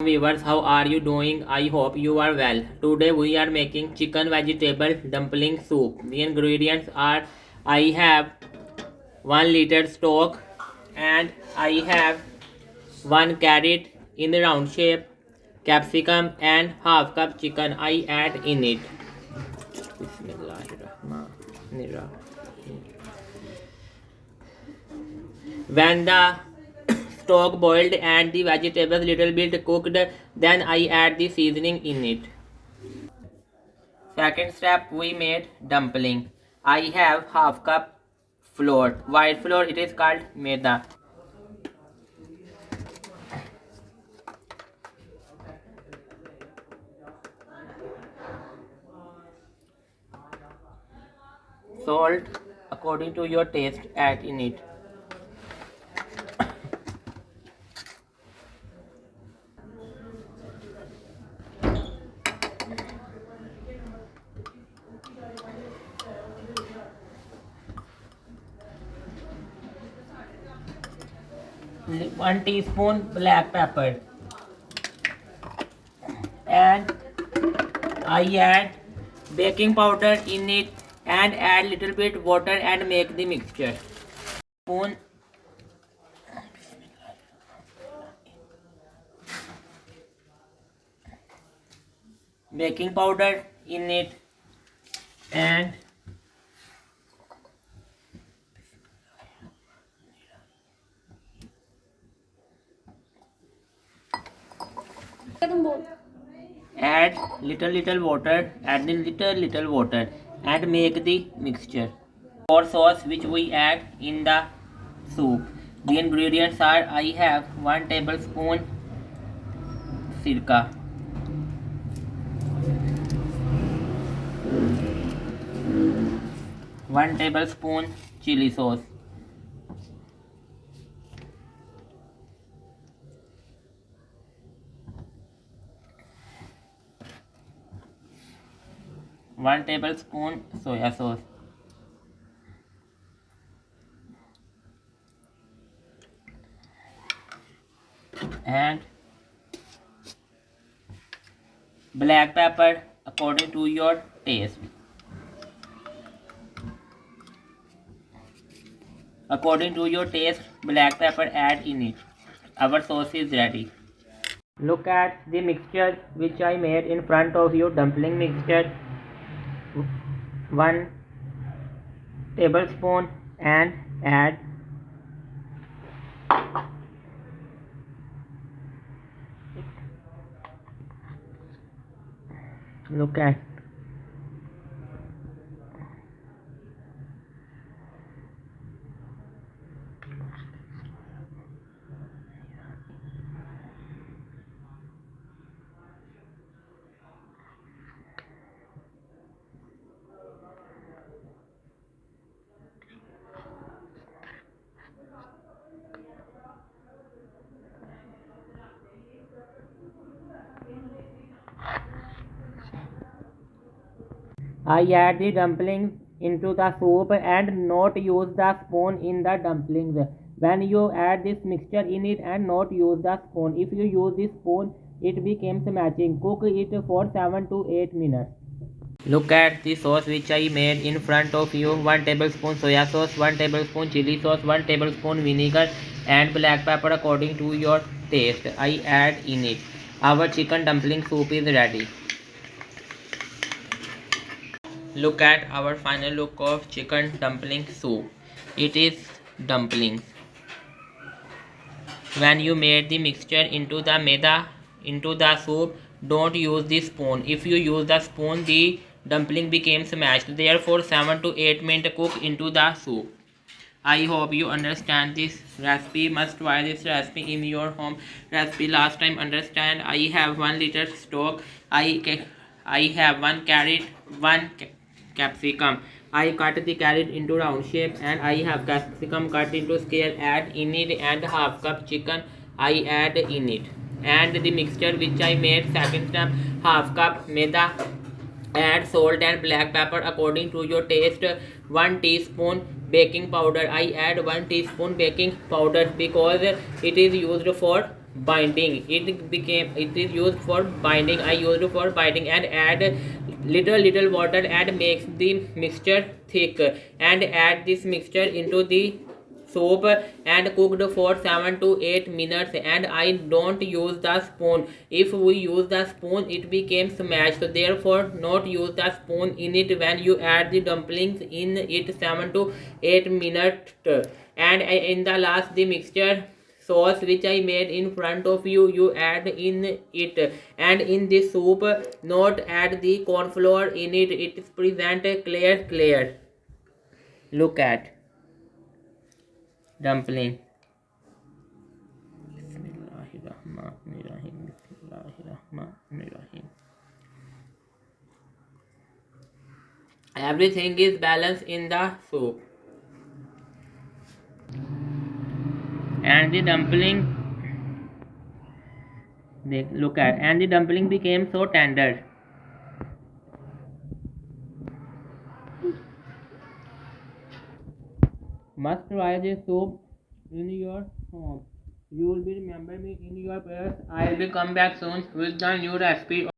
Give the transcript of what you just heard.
Viewers, how are you doing? I hope you are well. Today we are making chicken vegetable dumpling soup. The ingredients are I have 1 liter stock and I have 1 carrot in the round shape, capsicum and half cup chicken I add in it. When the stock boiled and the vegetables little bit cooked, then I add the seasoning in it. Second step, we made dumpling. I have half cup flour, white flour, it is called maida. Salt according to your taste, add in it. One teaspoon black pepper, and I add baking powder in it and add little bit water and make the mixture. Spoon baking powder in it and add little water, and make the mixture. For sauce which we add in the soup, the ingredients are I have 1 tablespoon sirka, 1 tablespoon chili sauce, 1 tablespoon soya sauce, and black pepper according to your taste. According to your taste, black pepper add in it. Our sauce is ready. Look at the mixture which I made in front of you. Dumpling mixture, 1 tablespoon, and add look at I add the dumplings into the soup and not use the spoon in the dumplings. When you add this mixture in it and not use the spoon, if you use the spoon, it becomes matching. Cook it for 7 to 8 minutes. Look at the sauce which I made in front of you. 1 tablespoon soya sauce, 1 tablespoon chili sauce, 1 tablespoon vinegar and black pepper according to your taste. I add in it. Our chicken dumpling soup is ready. Look at our final look of chicken dumpling soup. It is dumplings. When you made the mixture into the maida into the soup, don't use the spoon. If you use the spoon, the dumpling becomes smashed. Therefore 7 to 8 minutes cook into the soup. I hope you understand this recipe. Must try this recipe in your home. Recipe last time understand. I have 1 liter stock. I have 1 carrot, 1 capsicum. I cut the carrot into round shape and I have capsicum cut into square. Add in it and half cup chicken I add in it. And the mixture which I made, second step, half cup maida. Add salt and black pepper according to your taste. 1 teaspoon baking powder. I add 1 teaspoon baking powder because it is used for binding. It is used for binding. I used it for binding, and add little water and makes the mixture thick, and add this mixture into the soap and cooked for 7 to 8 minutes. And I don't use the spoon. If we use the spoon, it became smashed. Therefore not use the spoon in it when you add the dumplings in it 7 to 8 minutes. And in the last, the mixture sauce which I made in front of you, you add in it. And in this soup, not add the corn flour in it. It is present clear. Look at dumpling. Bismillahirrahmanirrahim. Everything is balanced in the soup. And the dumpling, look at, and the dumpling became so tender. Must try this soup in your home. You will be remember me in your prayers. I will come back soon with the new recipe.